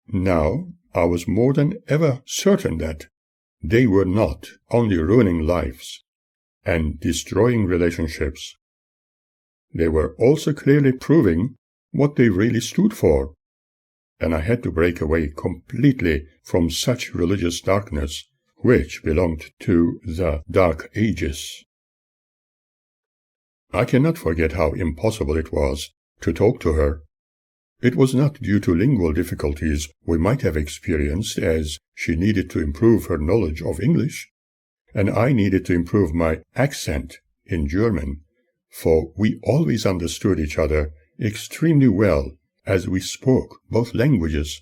Now I was more than ever certain that they were not only ruining lives and destroying relationships, they were also clearly proving what they really stood for, and I had to break away completely from such religious darkness, which belonged to the Dark Ages. I cannot forget how impossible it was to talk to her. It was not due to lingual difficulties we might have experienced, as she needed to improve her knowledge of English, and I needed to improve my accent in German, for we always understood each other extremely well as we spoke both languages.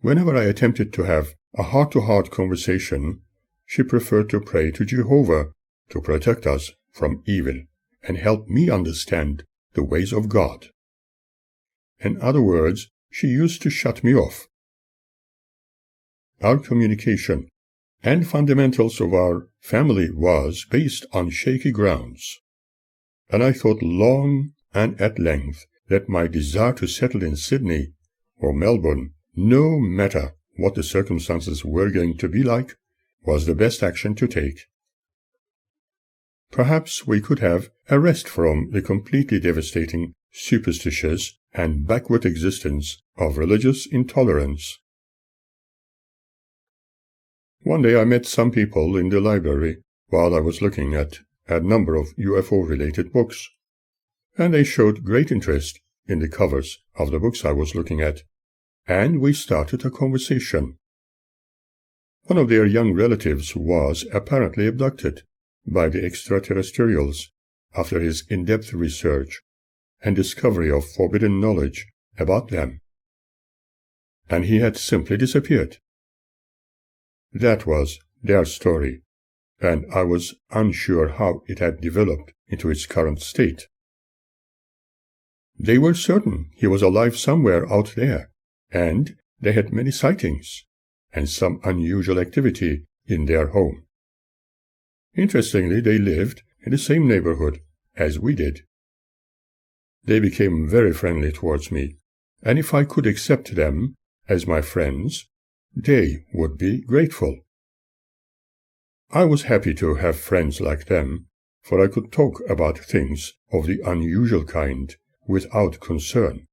Whenever I attempted to have a heart-to-heart conversation, she preferred to pray to Jehovah to protect us from evil and help me understand the ways of God. In other words, she used to shut me off. Our communication and fundamentals of our family was based on shaky grounds, and I thought long and at length that my desire to settle in Sydney or Melbourne, no matter what the circumstances were going to be like, was the best action to take. Perhaps we could have a rest from the completely devastating, superstitious, and backward existence of religious intolerance. One day I met some people in the library while I was looking at a number of UFO-related books, and they showed great interest in the covers of the books I was looking at, and we started a conversation. One of their young relatives was apparently abducted by the extraterrestrials after his in-depth research and discovery of forbidden knowledge about them, and he had simply disappeared. That was their story, and I was unsure how it had developed into its current state. They were certain he was alive somewhere out there, and they had many sightings and some unusual activity in their home. Interestingly, they lived in the same neighborhood as we did. They became very friendly towards me, and if I could accept them as my friends, they would be grateful. I was happy to have friends like them, for I could talk about things of the unusual kind without concern.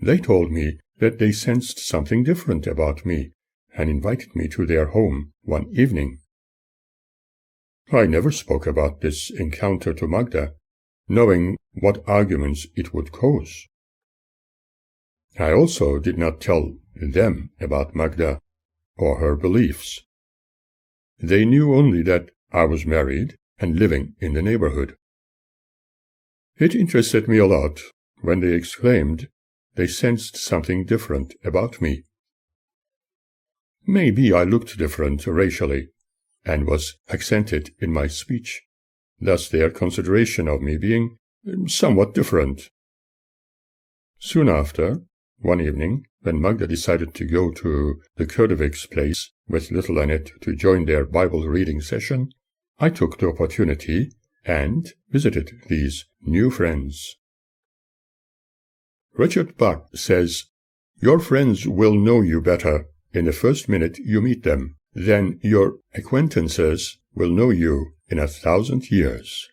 They told me that they sensed something different about me and invited me to their home one evening. I never spoke about this encounter to Magda, knowing what arguments it would cause. I also did not tell them about Magda or her beliefs. They knew only that I was married and living in the neighborhood. It interested me a lot when they exclaimed they sensed something different about me. Maybe I looked different racially and was accented in my speech, thus their consideration of me being somewhat different. Soon after, one evening, when Magda decided to go to the Kurdovics' place with little Annette to join their Bible reading session, I took the opportunity and visited these new friends. Richard Bach says, "Your friends will know you better in the first minute you meet them than your acquaintances will know you in 1,000 years."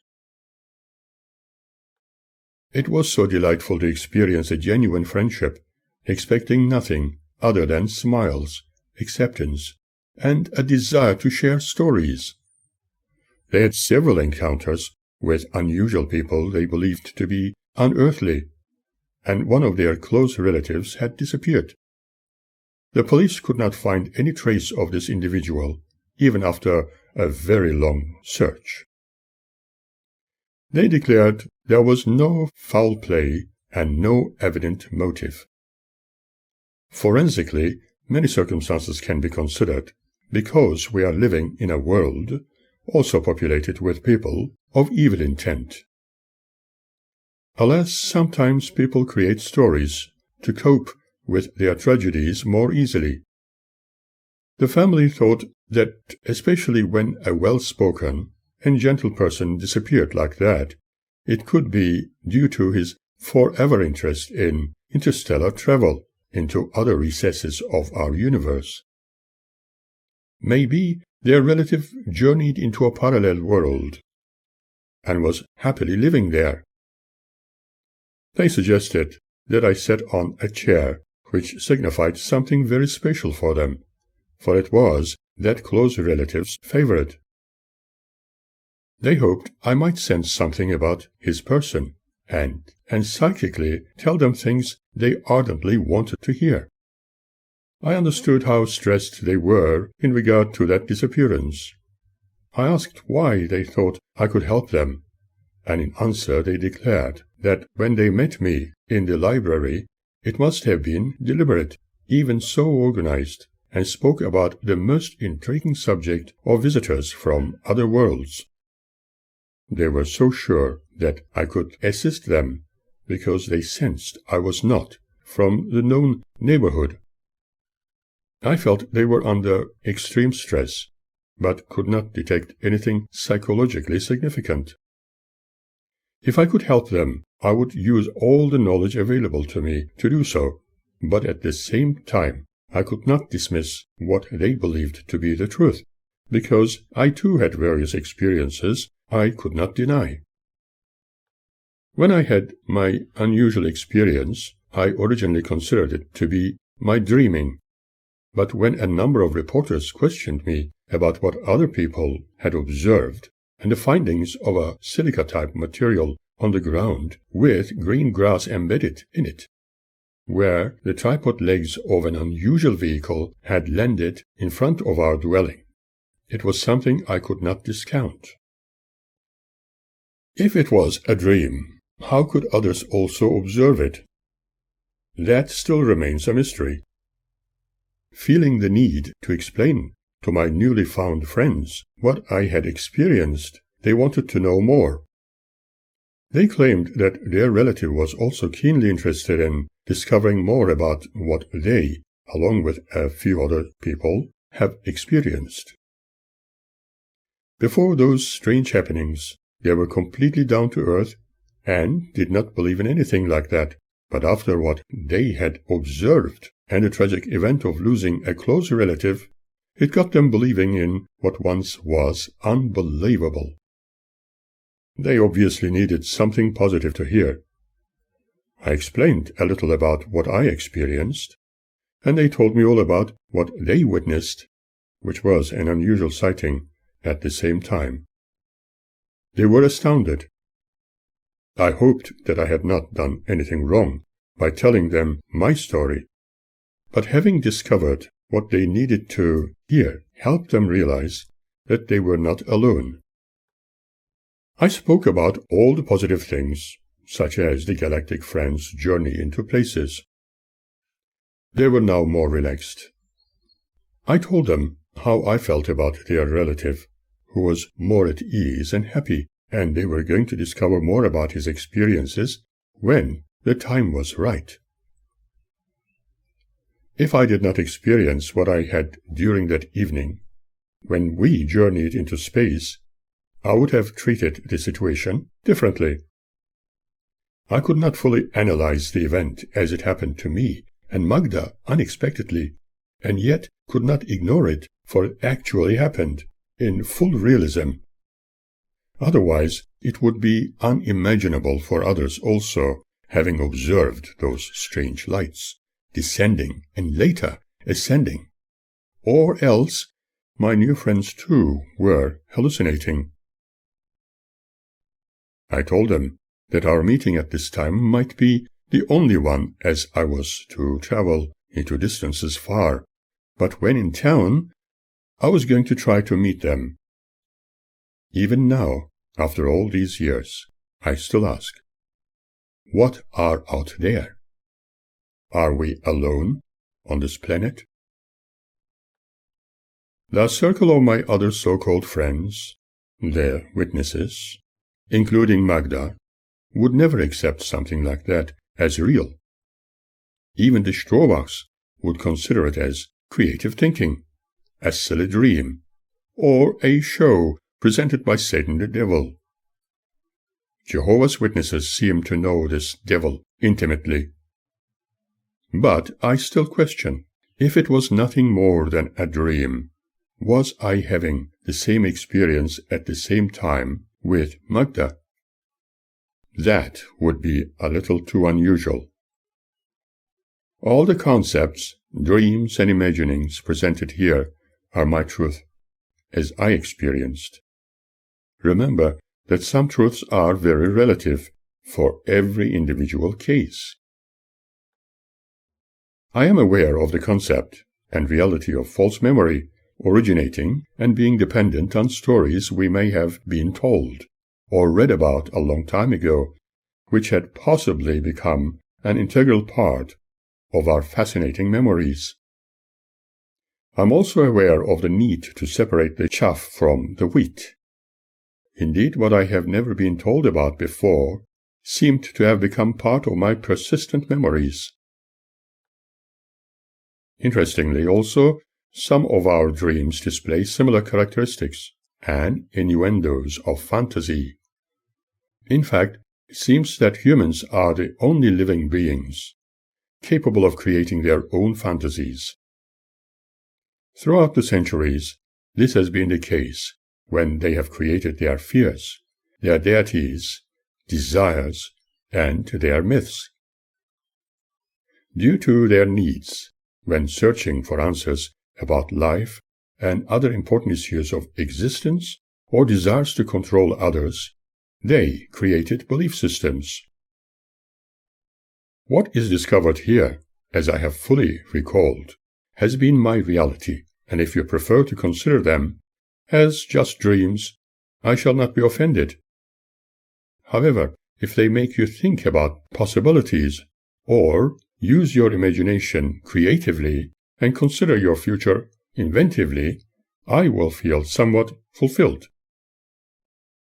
It was so delightful to experience a genuine friendship, expecting nothing other than smiles, acceptance, and a desire to share stories. They had several encounters with unusual people they believed to be unearthly, and one of their close relatives had disappeared. The police could not find any trace of this individual, even after a very long search. They declared there was no foul play and no evident motive. Forensically, many circumstances can be considered, because we are living in a world also populated with people of evil intent. Alas, sometimes people create stories to cope with their tragedies more easily. The family thought that, especially when a well-spoken and gentle person disappeared like that, it could be due to his forever interest in interstellar travel into other recesses of our universe. Maybe their relative journeyed into a parallel world and was happily living there. They suggested that I sat on a chair, which signified something very special for them, for it was that close relative's favorite. They hoped I might sense something about his person, and psychically tell them things they ardently wanted to hear. I understood how stressed they were in regard to that disappearance. I asked why they thought I could help them, and in answer they declared that when they met me in the library, it must have been deliberate, even so organized, and spoke about the most intriguing subject of visitors from other worlds. They were so sure that I could assist them, because they sensed I was not from the known neighborhood. I felt they were under extreme stress, but could not detect anything psychologically significant. If I could help them, I would use all the knowledge available to me to do so, but at the same time I could not dismiss what they believed to be the truth, because I too had various experiences I could not deny. When I had my unusual experience, I originally considered it to be my dreaming, but when a number of reporters questioned me about what other people had observed, and the findings of a silica-type material on the ground with green grass embedded in it, where the tripod legs of an unusual vehicle had landed in front of our dwelling, it was something I could not discount. If it was a dream, how could others also observe it? That still remains a mystery. Feeling the need to explain to my newly found friends what I had experienced, they wanted to know more. They claimed that their relative was also keenly interested in discovering more about what they, along with a few other people, have experienced. Before those strange happenings, they were completely down to earth and did not believe in anything like that. But after what they had observed and the tragic event of losing a close relative, it got them believing in what once was unbelievable. They obviously needed something positive to hear. I explained a little about what I experienced, and they told me all about what they witnessed, which was an unusual sighting at the same time. They were astounded. I hoped that I had not done anything wrong by telling them my story, but having discovered what they needed to hear helped them realize that they were not alone. I spoke about all the positive things, such as the galactic friend's journey into places. They were now more relaxed. I told them how I felt about their relative, who was more at ease and happy, and they were going to discover more about his experiences when the time was right. If I did not experience what I had during that evening, when we journeyed into space, I would have treated the situation differently. I could not fully analyze the event as it happened to me and Magda unexpectedly, and yet could not ignore it, for it actually happened in full realism. Otherwise, it would be unimaginable for others also, having observed those strange lights, descending and later ascending. Or else, my new friends too were hallucinating. I told them that our meeting at this time might be the only one, as I was to travel into distances far, but when in town, I was going to try to meet them. Even now, after all these years, I still ask, what are out there? Are we alone on this planet? The circle of my other so-called friends, their witnesses, including Magda, would never accept something like that as real. Even the Strohbachs would consider it as creative thinking, a silly dream, or a show presented by Satan the devil. Jehovah's Witnesses seem to know this devil intimately. But I still question, if it was nothing more than a dream, was I having the same experience at the same time with Magda? That would be a little too unusual. All the concepts, dreams, and imaginings presented here are my truth, as I experienced. Remember that some truths are very relative for every individual case. I am aware of the concept and reality of false memory originating and being dependent on stories we may have been told or read about a long time ago, which had possibly become an integral part of our fascinating memories. I'm also aware of the need to separate the chaff from the wheat. Indeed, what I have never been told about before seemed to have become part of my persistent memories. Interestingly also, some of our dreams display similar characteristics and innuendos of fantasy. In fact, it seems that humans are the only living beings capable of creating their own fantasies. Throughout the centuries, this has been the case when they have created their fears, their deities, desires, and their myths. Due to their needs, when searching for answers about life and other important issues of existence or desires to control others, they created belief systems. What is discovered here, as I have fully recalled, has been my reality, and if you prefer to consider them as just dreams, I shall not be offended. However, if they make you think about possibilities, or use your imagination creatively and consider your future inventively, I will feel somewhat fulfilled.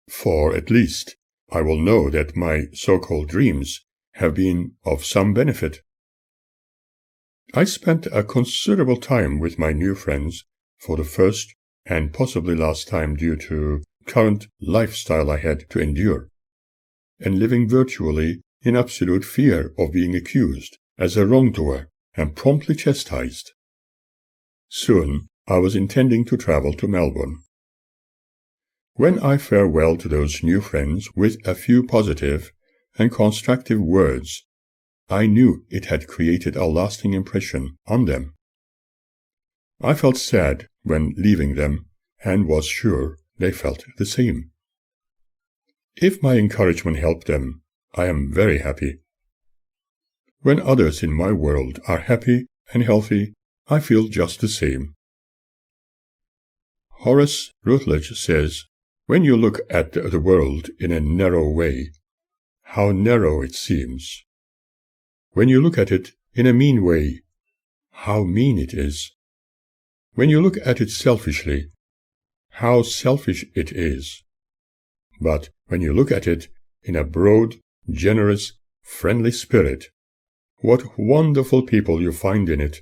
For at least I will know that my so-called dreams have been of some benefit. I spent a considerable time with my new friends for the first and possibly last time due to current lifestyle I had to endure, and living virtually in absolute fear of being accused as a wrongdoer and promptly chastised. Soon I was intending to travel to Melbourne. When I farewell to those new friends with a few positive and constructive words, I knew it had created a lasting impression on them. I felt sad when leaving them and was sure they felt the same. If my encouragement helped them, I am very happy. When others in my world are happy and healthy, I feel just the same. Horace Rutledge says, "When you look at the world in a narrow way, how narrow it seems. When you look at it in a mean way, how mean it is. When you look at it selfishly, how selfish it is. But when you look at it in a broad, generous, friendly spirit, what wonderful people you find in it,